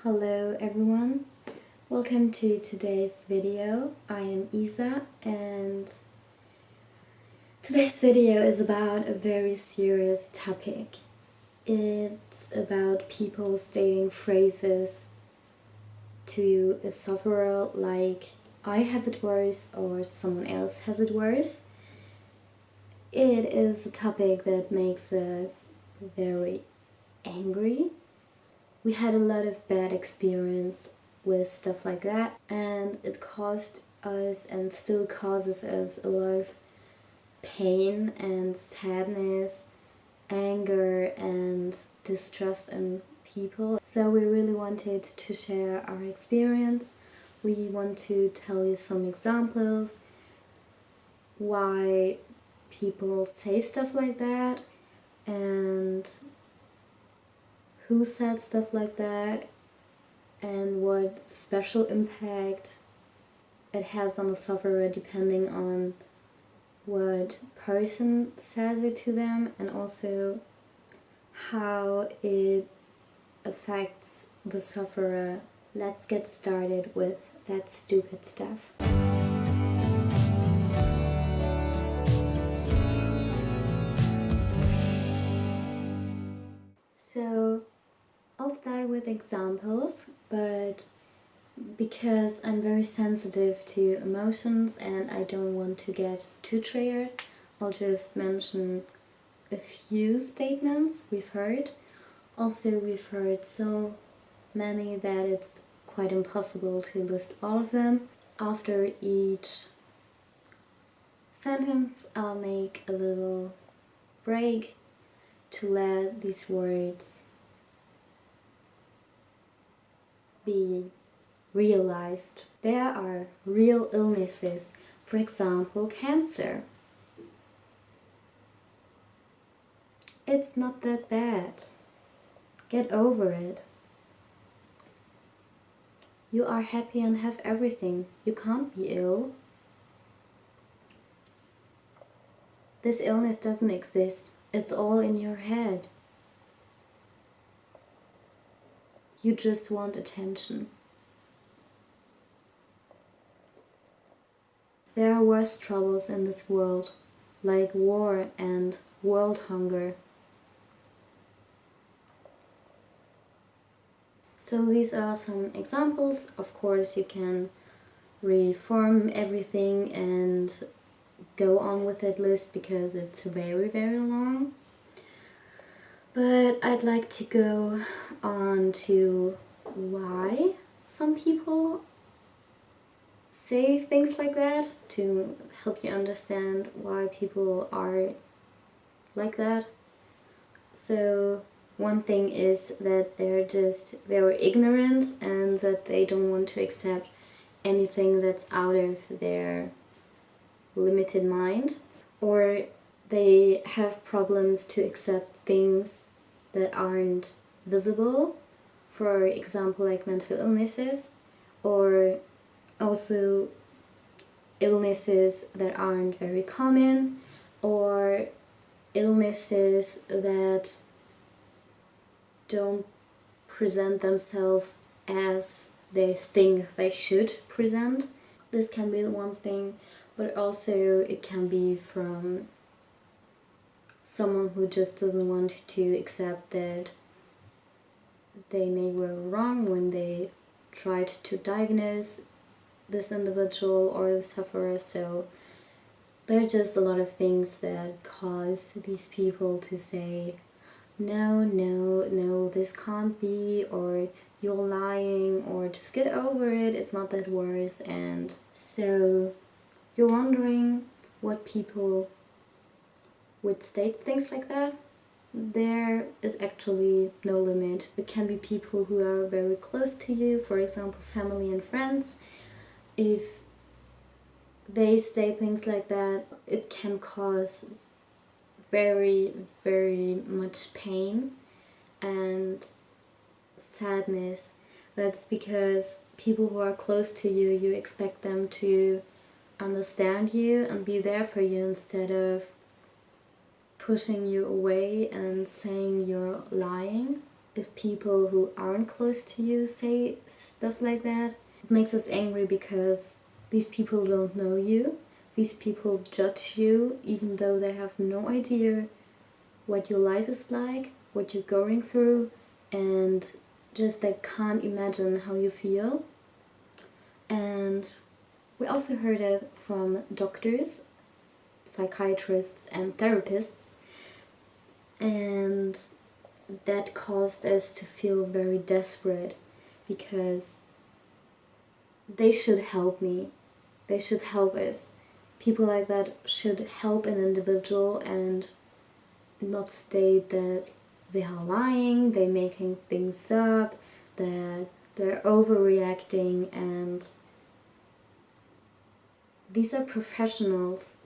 Hello everyone, welcome to today's video. I am Isa and today's video is about a very serious topic. It's about people stating phrases to a sufferer like I have it worse or someone else has it worse. It is a topic that makes us very angry. We had a lot of bad experience with stuff like that, and it caused us and still causes us a lot of pain and sadness, anger and distrust in people. So we really wanted to share our experience. We want to tell you some examples why people say stuff like that and who said stuff like that and what special impact it has on the sufferer depending on what person says it to them, and also how it affects the sufferer. Let's get started with that stupid stuff. So I'll start with examples, but because I'm very sensitive to emotions and I don't want to get too triggered, I'll just mention a few statements we've heard. Also, we've heard so many that it's quite impossible to list all of them. After each sentence, I'll make a little break to let these words be realized. There are real illnesses, for example, cancer. It's not that bad. Get over it. You are happy and have everything. You can't be ill. This illness doesn't exist. It's all in your head. You just want attention. There are worse troubles in this world, like war and world hunger. So these are some examples. Of course, you can reform everything and go on with that list because it's very, very long. But I'd like to go on to why some people say things like that, to help you understand why people are like that. So one thing is that they're just very ignorant and that they don't want to accept anything that's out of their limited mind, or they have problems to accept things that aren't visible, for example like mental illnesses, or also illnesses that aren't very common, or illnesses that don't present themselves as they think they should present. This can be one thing, but also it can be from someone who just doesn't want to accept that they may were wrong when they tried to diagnose this individual or the sufferer. So there are just a lot of things that cause these people to say, no, this can't be, or you're lying, or just get over it, it's not that worse. And so you're wondering what people would state things like that. There is actually no limit. It can be people who are very close to you, for example family and friends. If they say things like that, it can cause very, very much pain and sadness. That's because people who are close to you, you expect them to understand you and be there for you instead of pushing you away and saying you're lying. if people who aren't close to you say stuff like that. It makes us angry because these people don't know you. These people judge you even though they have no idea what your life is like, what you're going through, and just they can't imagine how you feel. And we also heard it from doctors, psychiatrists, and therapists, and that caused us to feel very desperate because they should help me, they should help us. People like that should help an individual and not state that they are lying, they're making things up, that they're overreacting, and these are professionals.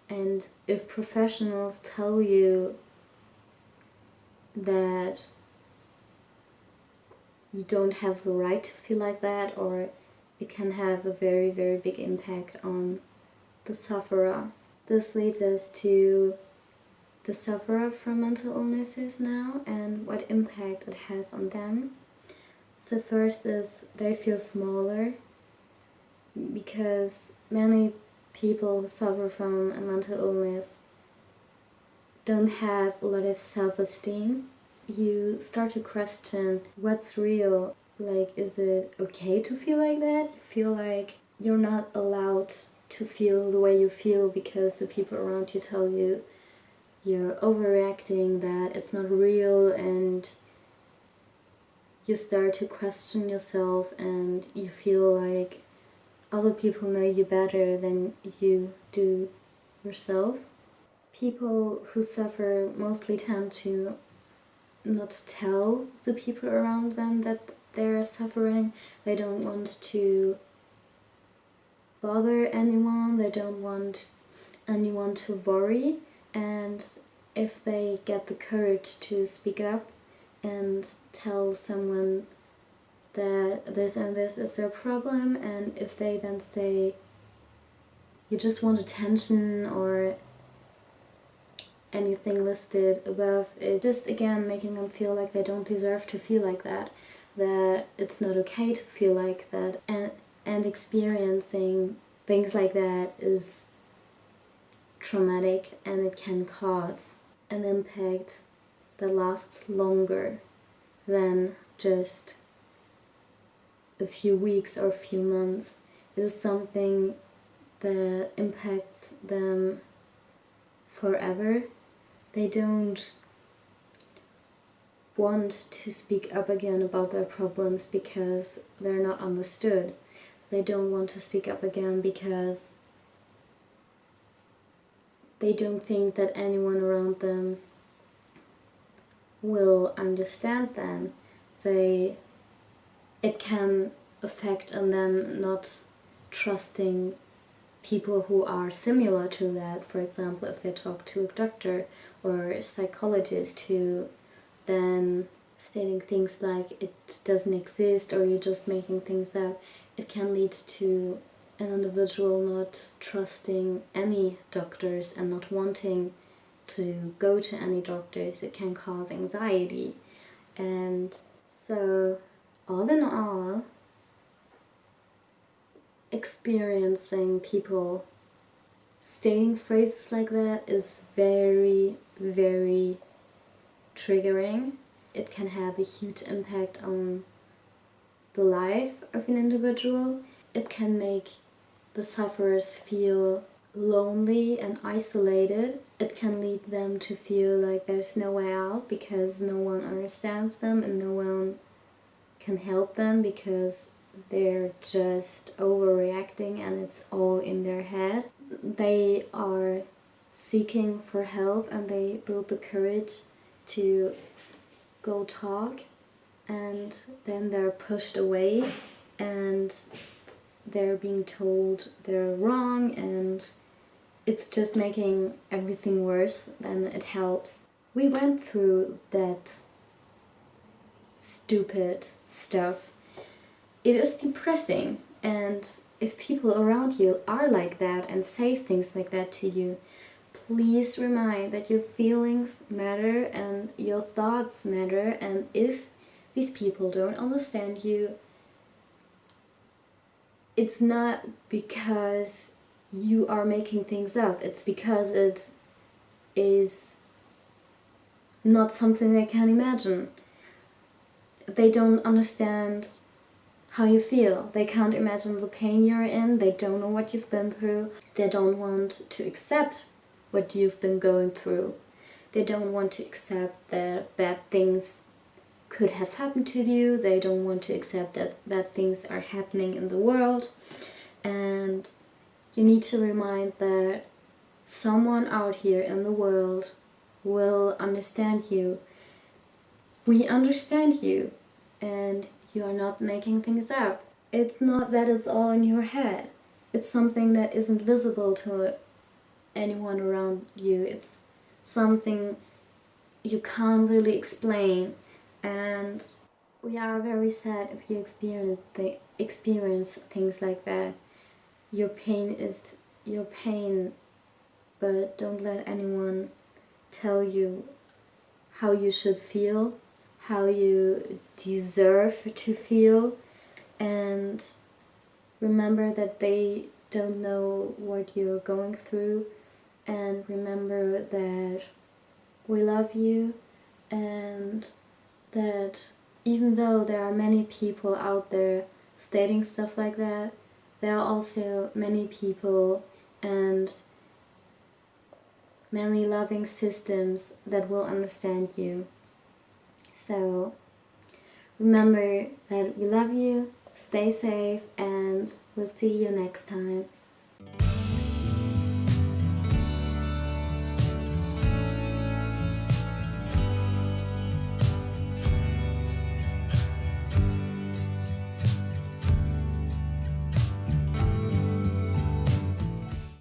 And if professionals tell you that you don't have the right to feel like that, or it can have a very, very big impact on the sufferer. This leads us to the sufferer from mental illnesses now and what impact it has on them. So first is they feel smaller because many people who suffer from a mental illness don't have a lot of self-esteem. You start to question what's real. Like, is it okay to feel like that? You feel like you're not allowed to feel the way you feel because the people around you tell you you're overreacting, that it's not real, and you start to question yourself and you feel like other people know you better than you do yourself. People who suffer mostly tend to not tell the people around them that they're suffering. They don't want to bother anyone, they don't want anyone to worry, and if they get the courage to speak up and tell someone that this and this is their problem, and if they then say you just want attention or anything listed above, it just again making them feel like they don't deserve to feel like that it's not okay to feel like that, and experiencing things like that is traumatic, and it can cause an impact that lasts longer than just a few weeks or a few months. It is something that impacts them forever. They don't want to speak up again about their problems because they're not understood. They don't want to speak up again because they don't think that anyone around them will understand them. It can affect on them not trusting people who are similar to that. For example, if they talk to a doctor or a psychologist who then stating things like it doesn't exist or you're just making things up, it can lead to an individual not trusting any doctors and not wanting to go to any doctors. It can cause anxiety. And so all in all, experiencing people stating phrases like that is very, very triggering. It can have a huge impact on the life of an individual. It can make the sufferers feel lonely and isolated. It can lead them to feel like there's no way out because no one understands them and no one can help them because they're just overreacting and it's all in their head. They are seeking for help and they build the courage to go talk, and then they're pushed away and they're being told they're wrong, and it's just making everything worse than it helps. We went through that stupid stuff. It is depressing, and if people around you are like that and say things like that to you, please remind that your feelings matter and your thoughts matter, and if these people don't understand you, it's not because you are making things up, it's because it is not something they can imagine. They don't understand how you feel. They can't imagine the pain you're in. They don't know what you've been through. They don't want to accept what you've been going through. They don't want to accept that bad things could have happened to you. They don't want to accept that bad things are happening in the world. And you need to remind that someone out here in the world will understand you. We understand you, and you are not making things up. It's not that it's all in your head. It's something that isn't visible to anyone around you. It's something you can't really explain. And we are very sad if you experience things like that. Your pain is your pain, but don't let anyone tell you how you should feel, how you deserve to feel, and remember that they don't know what you're going through, and remember that we love you, and that even though there are many people out there stating stuff like that, there are also many people and many loving systems that will understand you. So remember that we love you, stay safe, and we'll see you next time.